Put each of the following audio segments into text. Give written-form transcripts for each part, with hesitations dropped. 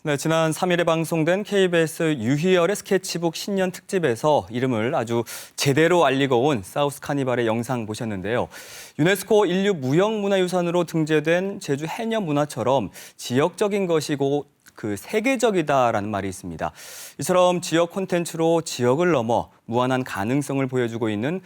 네, 지난 3일에 방송된 KBS 유희열의 스케치북 신년 특집에서 이름을 아주 제대로 알리고 온 사우스 카니발의 영상 보셨는데요. 유네스코 인류 무형문화유산으로 등재된 제주 해녀 문화처럼 지역적인 것이고 세계적이다라는 말이 있습니다. 이처럼 지역 콘텐츠로 지역을 넘어 무한한 가능성을 보여주고 있는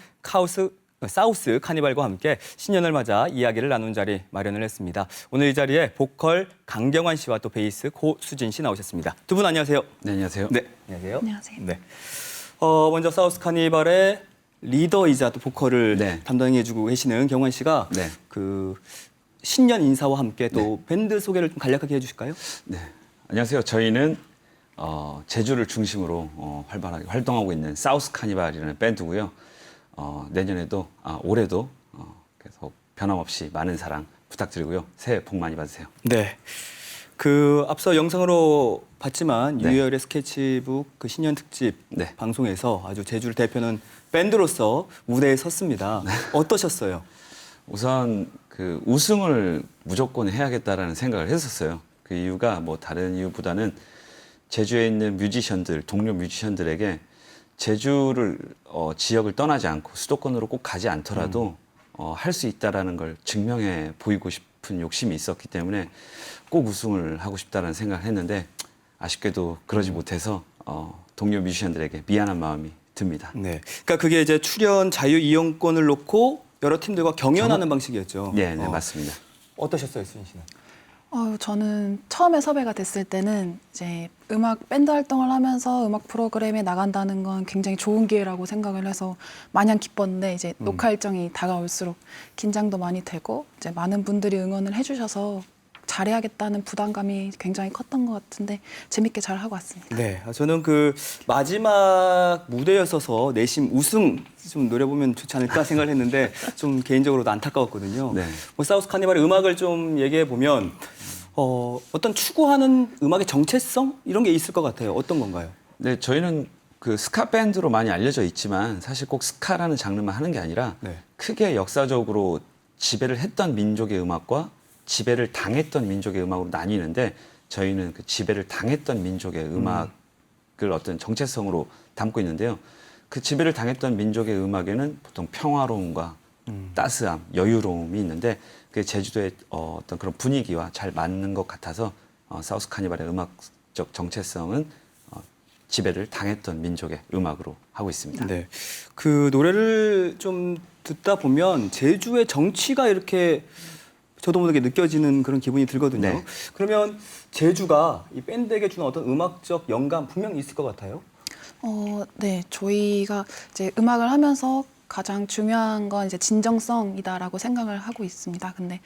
사우스 카니발과 함께 신년을 맞아 이야기를 나눈 자리 마련을 했습니다. 오늘 이 자리에 보컬 강경환 씨와 또 베이스 고수진 씨 나오셨습니다. 두 분 안녕하세요. 네, 안녕하세요. 네, 안녕하세요. 안녕하세요. 네. 먼저 사우스 카니발의 리더이자 또 보컬을 네. 담당해주고 계시는 경환 씨가 네. 신년 인사와 함께 또 밴드 소개를 좀 간략하게 해주실까요? 네, 안녕하세요. 저희는 제주를 중심으로 활발하게 활동하고 있는 사우스 카니발이라는 밴드고요. 내년에도 올해도 계속 변함없이 많은 사랑 부탁드리고요. 새해 복 많이 받으세요. 네. 앞서 영상으로 봤지만 네. 유희열의 스케치북 신년 특집 네. 방송에서 아주 제주를 대표하는 밴드로서 무대에 섰습니다. 어떠셨어요? 우선 우승을 무조건 해야겠다라는 생각을 했었어요. 그 이유가 뭐 다른 이유보다는 제주에 있는 뮤지션들, 동료 뮤지션들에게 제주를 지역을 떠나지 않고 수도권으로 꼭 가지 않더라도 할 수 있다라는 걸 증명해 보이고 싶은 욕심이 있었기 때문에 꼭 우승을 하고 싶다라는 생각을 했는데 아쉽게도 그러지 못해서 동료 뮤지션들에게 미안한 마음이 듭니다. 네. 그러니까 그게 이제 출연 자유 이용권을 놓고 여러 팀들과 경연하는 방식이었죠. 네, 맞습니다. 어떠셨어요, 수진 씨는? 저는 처음에 섭외가 됐을 때는 이제 음악 밴드 활동을 하면서 음악 프로그램에 나간다는 건 굉장히 좋은 기회라고 생각을 해서 마냥 기뻤는데 이제 녹화 일정이 다가올수록 긴장도 많이 되고 이제 많은 분들이 응원을 해주셔서 잘해야겠다는 부담감이 굉장히 컸던 것 같은데 재밌게 잘 하고 왔습니다. 네, 저는 마지막 무대였어서 내심 우승 좀 노려보면 좋지 않을까 생각을 했는데 좀 개인적으로도 안타까웠거든요. 네. 사우스 카니발의 음악을 좀 얘기해 보면 어떤 추구하는 음악의 정체성 이런 게 있을 것 같아요. 어떤 건가요? 네, 저희는 스카 밴드로 많이 알려져 있지만 사실 꼭 스카라는 장르만 하는 게 아니라 네. 크게 역사적으로 지배를 했던 민족의 음악과 지배를 당했던 민족의 음악으로 나뉘는데 저희는 그 지배를 당했던 민족의 음악을 어떤 정체성으로 담고 있는데요. 그 지배를 당했던 민족의 음악에는 보통 평화로움과 따스함, 여유로움이 있는데 그 제주도의 어떤 그런 분위기와 잘 맞는 것 같아서 사우스 카니발의 음악적 정체성은 지배를 당했던 민족의 음악으로 하고 있습니다. 네. 노래를 좀 듣다 보면 제주의 정치가 이렇게 저도 모르게 느껴지는 그런 기분이 들거든요. 네. 그러면 제주가 이 밴드에게 주는 어떤 음악적 영감 분명히 있을 것 같아요. 네, 저희가 이제 음악을 하면서 가장 중요한 건 이제 진정성이다라고 생각을 하고 있습니다. 근데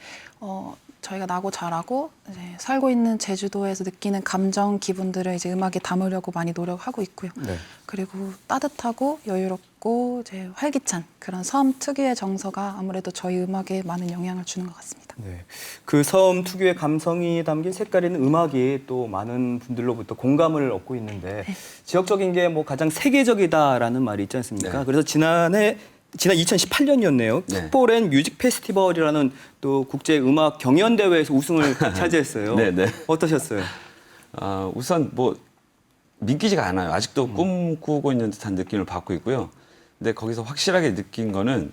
저희가 나고 자라고 이제 살고 있는 제주도에서 느끼는 감정, 기분들을 이제 음악에 담으려고 많이 노력하고 있고요. 네. 그리고 따뜻하고 여유롭고 이제 활기찬 그런 섬 특유의 정서가 아무래도 저희 음악에 많은 영향을 주는 것 같습니다. 네. 섬 특유의 감성이 담긴 색깔 있는 음악이 또 많은 분들로부터 공감을 얻고 있는데 지역적인 게 가장 세계적이다라는 말이 있지 않습니까? 네. 그래서 지난 2018년이었네요. 네. 풋볼앤 뮤직 페스티벌이라는 또 국제 음악 경연 대회에서 우승을 차지했어요. 네, 네. 어떠셨어요? 우선 믿기지가 않아요. 아직도 꿈꾸고 있는 듯한 느낌을 받고 있고요. 근데 거기서 확실하게 느낀 거는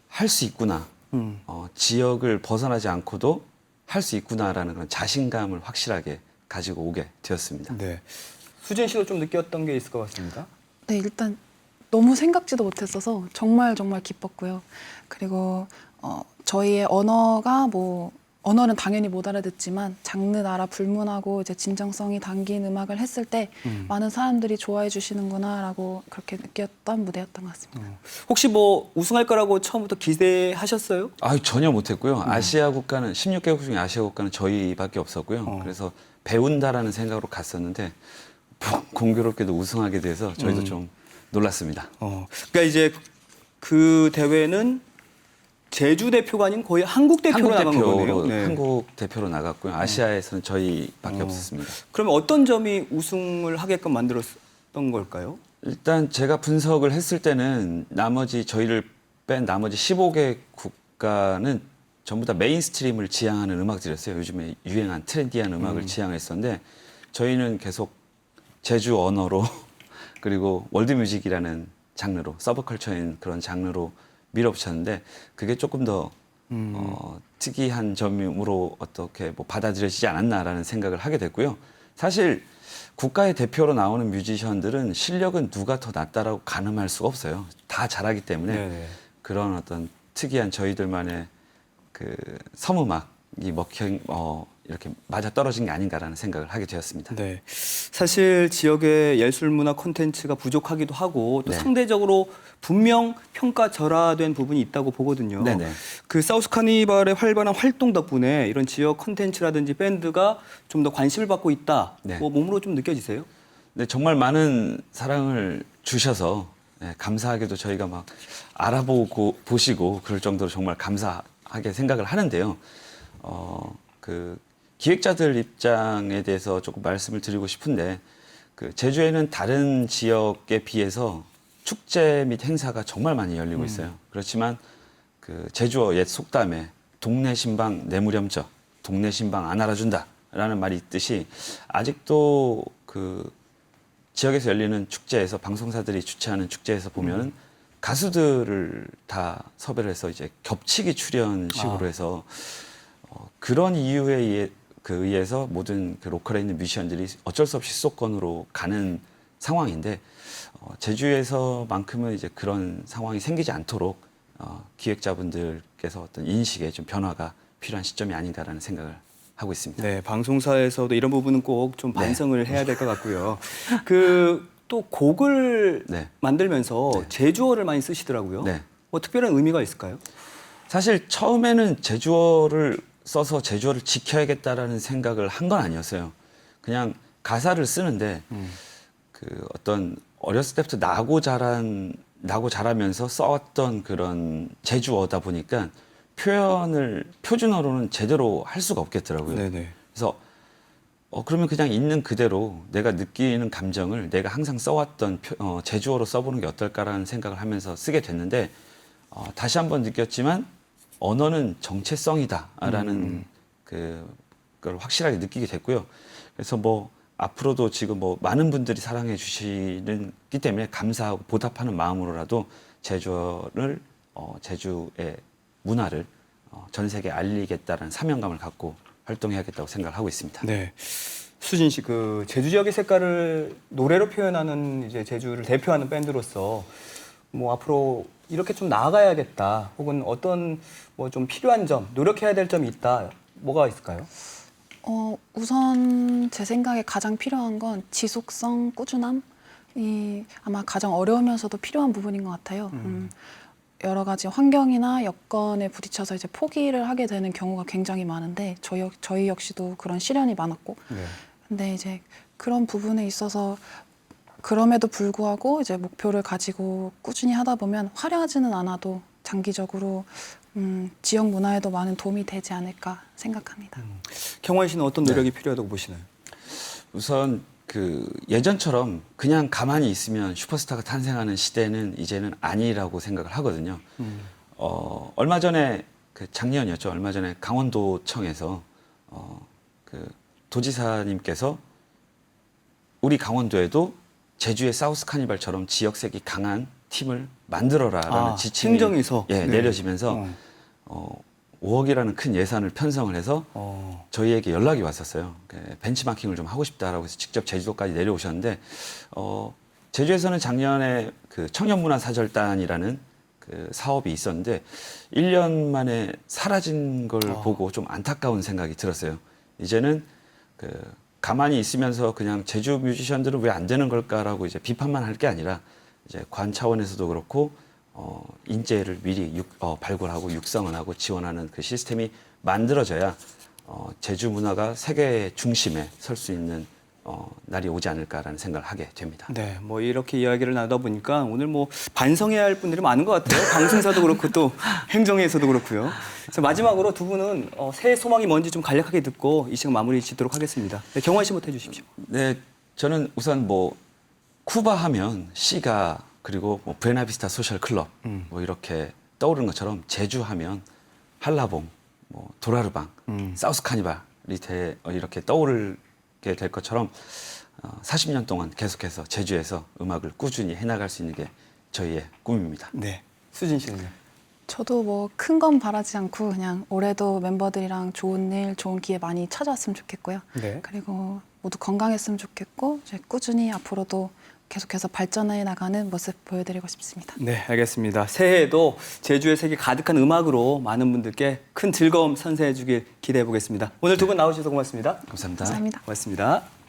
할 수 있구나. 지역을 벗어나지 않고도 할 수 있구나라는 그런 자신감을 확실하게 가지고 오게 되었습니다. 네. 수진 씨도 좀 느꼈던 게 있을 것 같습니다. 네, 일단 너무 생각지도 못했어서 정말 기뻤고요. 그리고 저희의 언어는 당연히 못 알아듣지만 장르, 나라 불문하고 이제 진정성이 담긴 음악을 했을 때 많은 사람들이 좋아해 주시는구나라고 그렇게 느꼈던 무대였던 것 같습니다. 혹시 우승할 거라고 처음부터 기대하셨어요? 전혀 못했고요. 아시아 국가는 16개국 중에 아시아 국가는 저희밖에 없었고요. 그래서 배운다라는 생각으로 갔었는데 공교롭게도 우승하게 돼서 저희도 좀 놀랐습니다. 그러니까 이제 그 대회는 제주 대표가 아닌 거의 한국 대표로 나간 거네요. 네. 한국 대표로 나갔고요. 아시아에서는 저희밖에 없었습니다. 그러면 어떤 점이 우승을 하게끔 만들었던 걸까요? 일단 제가 분석을 했을 때는 저희를 뺀 나머지 15개 국가는 전부 다 메인스트림을 지향하는 음악들이었어요. 요즘에 유행한 트렌디한 음악을 지향했었는데 저희는 계속 제주 언어로 그리고 월드뮤직이라는 장르로 서브컬처인 그런 장르로 밀어붙였는데 그게 조금 더 특이한 점으로 어떻게 뭐 받아들여지지 않았나라는 생각을 하게 됐고요. 사실 국가의 대표로 나오는 뮤지션들은 실력은 누가 더 낫다라고 가늠할 수가 없어요. 다 잘하기 때문에 네네. 그런 어떤 특이한 저희들만의 그 섬음악이 이렇게 맞아 떨어진 게 아닌가라는 생각을 하게 되었습니다. 네. 사실 지역의 예술문화 콘텐츠가 부족하기도 하고 또 네. 상대적으로 분명 평가절하된 부분이 있다고 보거든요. 네네. 그 사우스 카니발의 활발한 활동 덕분에 이런 지역 콘텐츠라든지 밴드가 좀 더 관심을 받고 있다. 네. 뭐 몸으로 좀 느껴지세요? 네, 정말 많은 사랑을 주셔서 감사하게도 저희가 막 알아보고 보시고 그럴 정도로 정말 감사하게 생각을 하는데요. 그 기획자들 입장에 대해서 조금 말씀을 드리고 싶은데 그 제주에는 다른 지역에 비해서 축제 및 행사가 정말 많이 열리고 있어요. 그렇지만 그 제주어 옛 속담에 동네 신방 내무렴져, 동네 신방 안 알아준다라는 말이 있듯이 아직도 그 지역에서 열리는 축제에서 방송사들이 주최하는 축제에서 보면은 가수들을 다 섭외를 해서 이제 겹치기 출연식으로 해서 그런 이유에 의해서 모든 그 로컬에 있는 뮤지션들이 어쩔 수 없이 수도권으로 가는 상황인데 제주에서만큼은 이제 그런 상황이 생기지 않도록 기획자분들께서 어떤 인식에 좀 변화가 필요한 시점이 아닌가라는 생각을 하고 있습니다. 네, 방송사에서도 이런 부분은 꼭 좀 네. 반성을 해야 될 것 같고요. 그 또 곡을 네. 만들면서 네. 제주어를 많이 쓰시더라고요. 네. 뭐 특별한 의미가 있을까요? 사실 처음에는 제주어를 써서 제주어를 지켜야겠다라는 생각을 한 건 아니었어요. 그냥 가사를 쓰는데 그 어떤 어렸을 때부터 나고 자라면서 써왔던 그런 제주어다 보니까 표현을 표준어로는 제대로 할 수가 없겠더라고요. 네네. 그래서 그러면 그냥 있는 그대로 내가 느끼는 감정을 내가 항상 써왔던 제주어로 써보는 게 어떨까라는 생각을 하면서 쓰게 됐는데 다시 한번 느꼈지만 언어는 정체성이다라는 그걸 확실하게 느끼게 됐고요. 그래서 뭐 앞으로도 지금 뭐 많은 분들이 사랑해 주시기 때문에 감사하고 보답하는 마음으로라도 제주어를 제주의 문화를 전 세계에 알리겠다는 사명감을 갖고 활동해야겠다고 생각을 하고 있습니다. 네. 수진 씨, 그 제주 지역의 색깔을 노래로 표현하는 이제 제주를 대표하는 밴드로서 뭐 앞으로 이렇게 좀 나아가야겠다. 혹은 어떤 뭐 좀 필요한 점, 노력해야 될 점이 있다. 뭐가 있을까요? 우선 제 생각에 가장 필요한 건 지속성, 꾸준함이 아마 가장 어려우면서도 필요한 부분인 것 같아요. 여러 가지 환경이나 여건에 부딪혀서 이제 포기를 하게 되는 경우가 굉장히 많은데 저희 역시도 그런 시련이 많았고, 네. 근데 이제 그런 부분에 있어서 그럼에도 불구하고 이제 목표를 가지고 꾸준히 하다 보면 화려하지는 않아도 장기적으로 지역 문화에도 많은 도움이 되지 않을까 생각합니다. 경환 씨는 어떤 노력이 필요하다고 보시나요? 우선 그 예전처럼 그냥 가만히 있으면 슈퍼스타가 탄생하는 시대는 이제는 아니라고 생각을 하거든요. 얼마 전에 그 작년이었죠. 얼마 전에 강원도청에서 그 도지사님께서 우리 강원도에도 제주의 사우스 카니발처럼 지역색이 강한 팀을 만들어라라는 지침이 행정에서 네. 내려지면서 5억이라는 큰 예산을 편성을 해서 저희에게 연락이 왔었어요. 벤치마킹을 좀 하고 싶다라고 해서 직접 제주도까지 내려오셨는데 제주에서는 작년에 그 청년문화사절단이라는 그 사업이 있었는데 1년 만에 사라진 걸 보고 좀 안타까운 생각이 들었어요. 이제는 그 가만히 있으면서 그냥 제주 뮤지션들은 왜 안 되는 걸까라고 이제 비판만 할 게 아니라 이제 관 차원에서도 그렇고 인재를 미리 발굴하고 육성을 하고 지원하는 그 시스템이 만들어져야 제주 문화가 세계 중심에 설 수 있는 날이 오지 않을까라는 생각을 하게 됩니다. 네, 뭐 이렇게 이야기를 나누다 보니까 오늘 뭐 반성해야 할 분들이 많은 것 같아요. 방송사도 그렇고 또 행정에서도 그렇고요. 그래서 마지막으로 두 분은 새해 소망이 뭔지 좀 간략하게 듣고 이 시간 마무리 짓도록 하겠습니다. 네, 경환 씨부터 해주십시오. 네, 저는 우선 뭐 쿠바 하면 시가 그리고 뭐 부에나비스타 소셜 클럽 뭐 이렇게 떠오르는 것처럼 제주 하면 한라봉, 뭐 도라르방, 사우스 카니발이 이렇게 떠오를 될 것처럼 40년 동안 계속해서 제주에서 음악을 꾸준히 해나갈 수 있는 게 저희의 꿈입니다. 네. 수진 씨는요? 저도 뭐 큰 건 바라지 않고 그냥 올해도 멤버들이랑 좋은 일, 좋은 기회 많이 찾아왔으면 좋겠고요. 네. 그리고 모두 건강했으면 좋겠고 이제 꾸준히 앞으로도 계속해서 발전해 나가는 모습 보여드리고 싶습니다. 네, 알겠습니다. 새해에도 제주의 세계 가득한 음악으로 많은 분들께 큰 즐거움 선사해 주길 기대해 보겠습니다. 오늘 두 분 나오셔서 고맙습니다. 감사합니다. 감사합니다. 고맙습니다.